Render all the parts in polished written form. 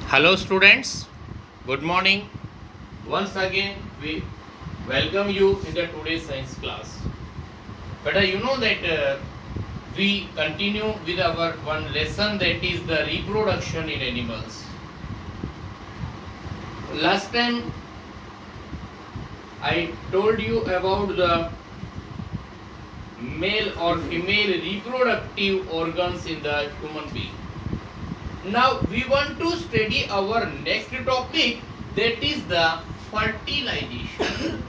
Hello students, good morning. Once again we welcome you in the today's science class. But you know that we continue with our one lesson, that is the reproduction in animals. Last time I told you about the male or female reproductive organs in the human being. Now we want to study our next topic, that is the fertilization.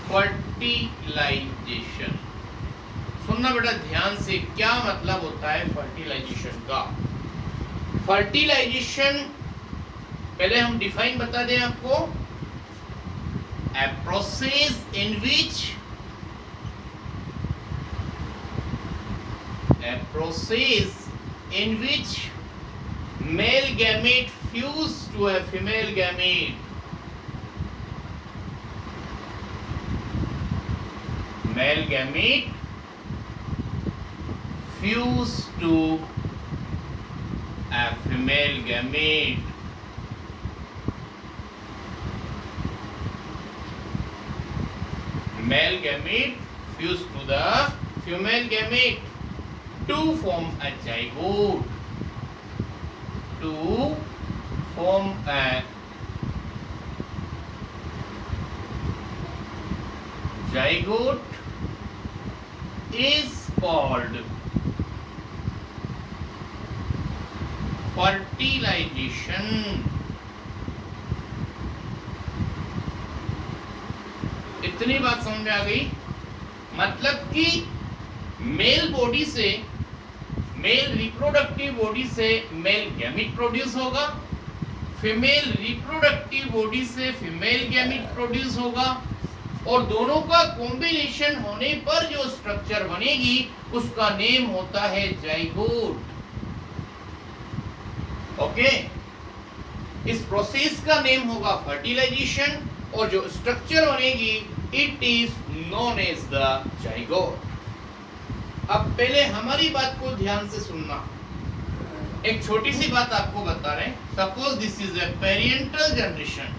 Fertilization, सुनना बेटा ध्यान से, क्या मतलब होता है fertilisation का। Fertilisation पहले हम डिफाइन बता दें आपको, a process in which male gamete fuse to a female gamete. Male gamete fuse to a female gamete. Male gamete fuse to the female gamete to form a zygote. To form a zygote is called fertilization. इतनी बात समझ में आ गई? मतलब कि mail body से, male reproductive body से male gamete produce होगा, फीमेल रिप्रोडक्टिव बॉडी से फीमेल गैमेट प्रोड्यूस होगा, और दोनों का कॉम्बिनेशन होने पर जो स्ट्रक्चर बनेगी उसका नेम होता है जाइगोट। ओके, इस प्रोसेस का नेम होगा फर्टिलाइजेशन, और जो स्ट्रक्चर बनेगी it is known as the zygote. अब पहले हमारी बात को ध्यान से सुनना, एक छोटी सी बात आपको बता रहे हैं। Suppose this is a parental generation.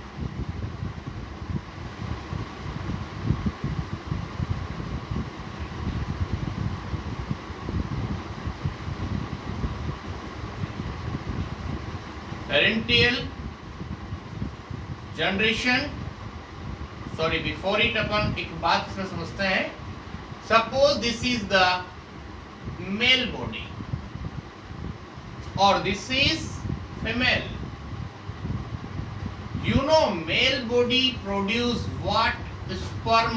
Parential generation, sorry before it अपन एक बात इसमें समझते हैं। Suppose this is the male body और this is female. You know male body produce what? Sperm,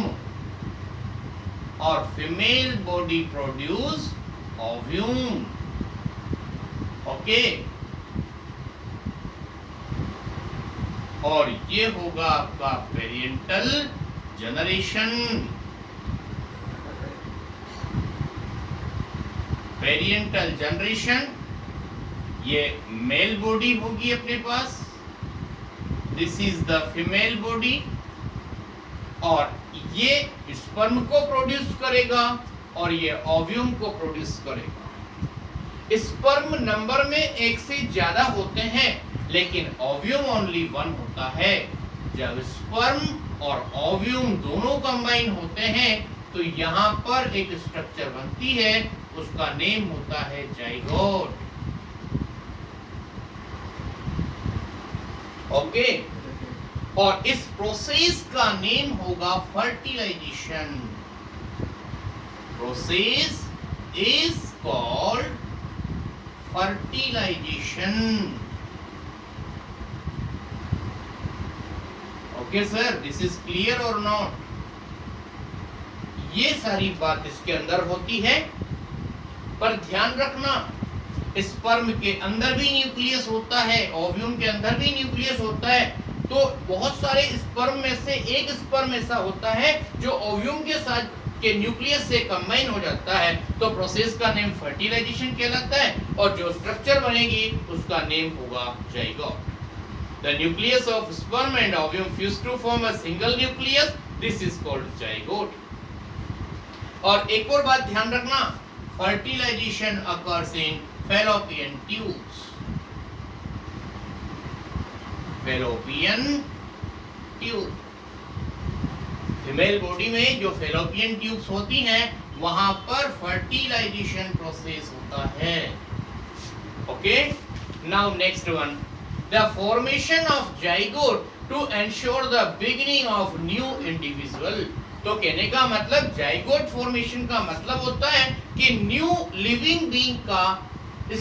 और female body produce ovum. Okay, और ये होगा आपका पेरेंटल जनरेशन। पेरेंटल जनरेशन, ये मेल बॉडी होगी अपने पास, this is the female body, और ये स्पर्म को प्रोड्यूस करेगा और ये ओव्यूम को प्रोड्यूस करेगा। स्पर्म नंबर में एक से ज्यादा होते हैं, लेकिन ओव्यूम ओनली वन होता है। जब स्पर्म और ओव्यूम दोनों कंबाइन होते हैं तो यहाँ पर एक स्ट्रक्चर बनती है, उसका नेम होता है जाइगोट। ओके, और इस प्रोसेस का नेम होगा fertilization. Process is called fertilization. Okay sir, this is clear और नॉट? ये सारी बात इसके अंदर होती है, पर ध्यान रखना स्पर्म के अंदर भी न्यूक्लियस होता है, ओव्यूम के अंदर भी न्यूक्लियस होता है। तो बहुत सारे स्पर्म में से एक स्पर्म ऐसा होता है जो ओव्यूम के साथ के न्यूक्लियस से कंबाइन हो जाता है, तो प्रोसेस का नेम फर्टिलाइजेशन कहलाता है, और जो स्ट्रक्चर बनेगी उसका नेम होगा zygote. The nucleus of sperm and ovum fuse to form a single nucleus. This is called zygote. और एक और बात ध्यान रखना, fertilization occurs in fallopian tubes. Fallopian tube, female body में जो फैलोपियन ट्यूब्स होती हैं वहां पर फर्टिलाइजेशन प्रोसेस होता है। Okay, now next one, the formation of zygote to ensure the beginning of new individual. तो कहने का मतलब जाइगोट फॉर्मेशन का मतलब होता है कि न्यू लिविंग बीइंग का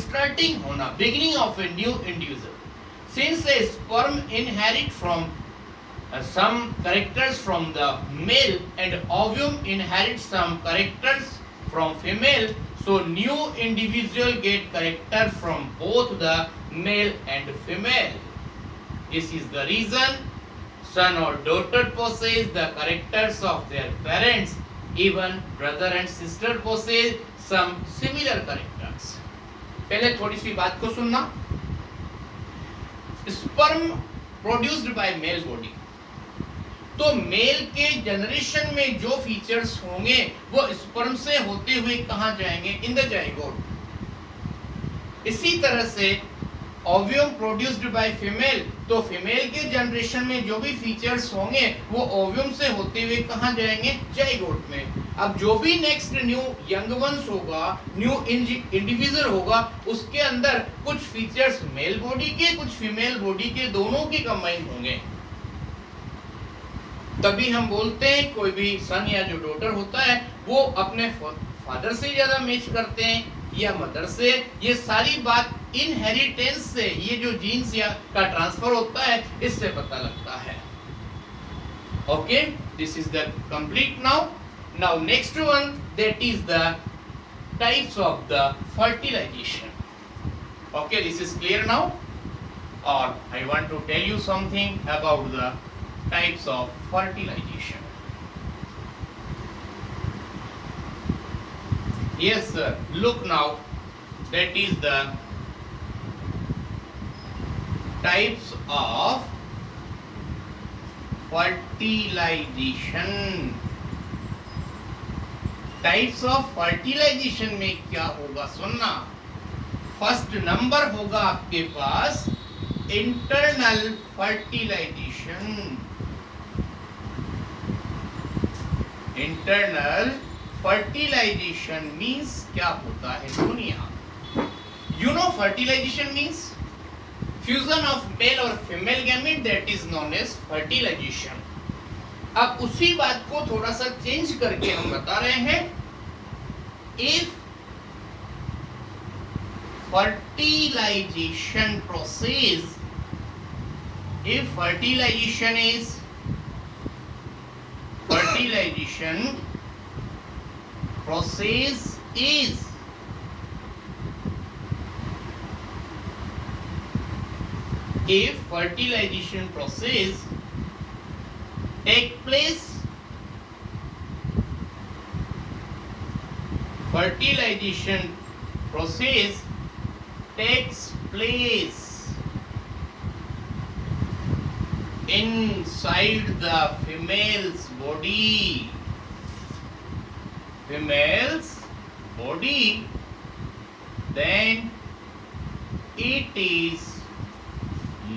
स्टार्टिंग होना, beginning of a new individual. Since A sperm inherit from some characters from the male and ovum inherits some characters from female, so new individual get character from both the male and female. This is the reason son or daughter possess the characters of their parents, even brother and sister possess some similar characters. पहले थोड़ी सी बात को सुनना। sperm produced by male body, तो mail के generation में जो features होंगे वो स्पर्म से होते हुए कहां जाएंगे? In the zygote. इसी तरह से ओव्यूम प्रोड्यूस्ड बाय फीमेल, तो फीमेल के जनरेशन में जो भी फीचर्स होंगे वो ओव्यूम से होते हुए कहां जाएंगे? जाइगोट में। अब जो भी नेक्स्ट न्यू यंग वंस होगा, न्यू इंडिविजुअल होगा, उसके अंदर कुछ फीचर्स मेल बॉडी के, कुछ फीमेल बॉडी के, दोनों के कंबाइन होंगे। तभी हम बोलते हैं कोई भी सन या जो डॉटर होता है वो अपने फादर से ज्यादा मैच करते हैं या मदर से। ये सारी बात इनहेरिटेंस से, ये जो जीन्स या का ट्रांसफर होता है, इससे पता लगता है। Okay, this is the complete now. Now next one, that is the types of the fertilisation. Okay, this is clear now. और I want to tell you something about the types of fertilization. Yes sir, look now, that is the types of fertilization. Types of fertilization में क्या होगा सुनना। First number होगा आपके पास internal fertilisation. Internal fertilisation means क्या होता है दुनिया? You know fertilisation means fusion of male और female gamete, that is known as fertilisation. अब उसी बात को थोड़ा सा चेंज करके हम बता रहे हैं, if fertilization process, if fertilization process is if fertilization process take place, fertilization process takes place inside the female's body, then it is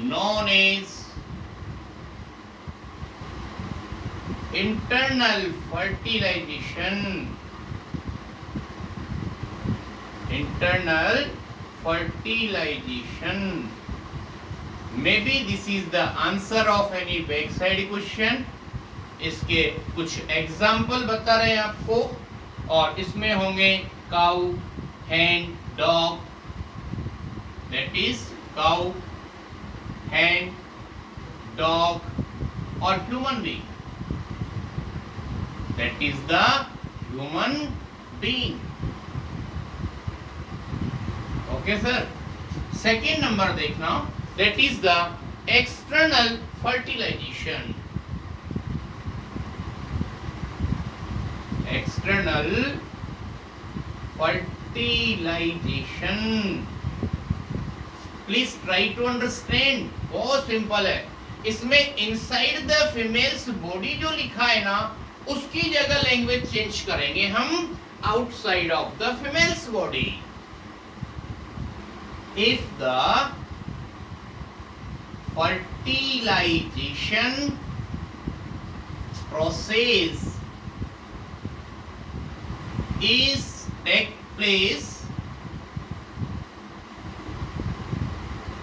known as internal fertilization. Internal fertilization. Maybe this is the answer of any backside question. इसके कुछ example बता रहे हैं आपको, और इसमें होंगे cow, hen, dog, that is cow, hen, dog और human being, that is the human being. Okay sir. Second number देखना, that is the external fertilization. External fertilization. Please try to understand. बहुत सिंपल है। इसमें inside the female's body जो लिखा है ना, उसकी जगह लैंग्वेज चेंज करेंगे हम outside of the females body. If the fertilization process is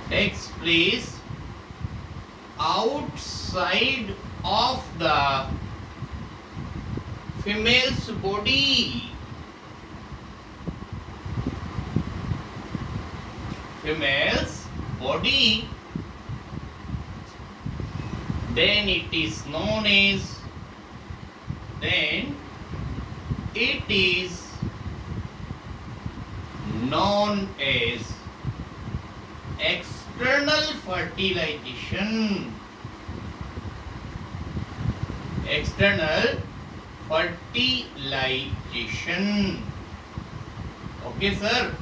takes place outside of the female's body, then it is known as external fertilization. Okay sir,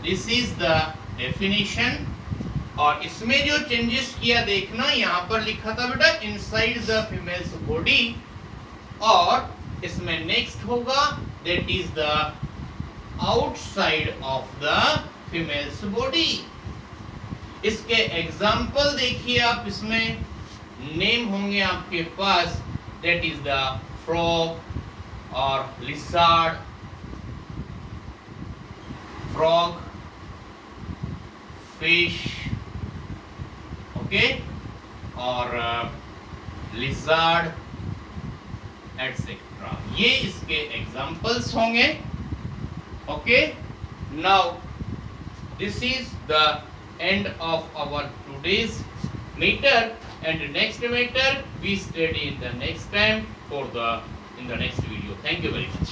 this is the definition। और इसमें जो changes किया देखना, यहाँ पर लिखा था बेटा इनसाइड द फीमेल्स बॉडी, और इसमें नेक्स्ट होगा that is the outside of the females body. इसके एग्जाम्पल देखिए आप, इसमें नेम होंगे आपके पास, दैट इज द फ्रॉग और लिजार्ड, फ्रॉग, फिश, ओके, और लिजार्ड एटसेट्रा, ये इसके एग्जाम्पल्स होंगे। Okay, now this is the end of our today's meter, and next meter we study in the next time in the next video. Thank you very much.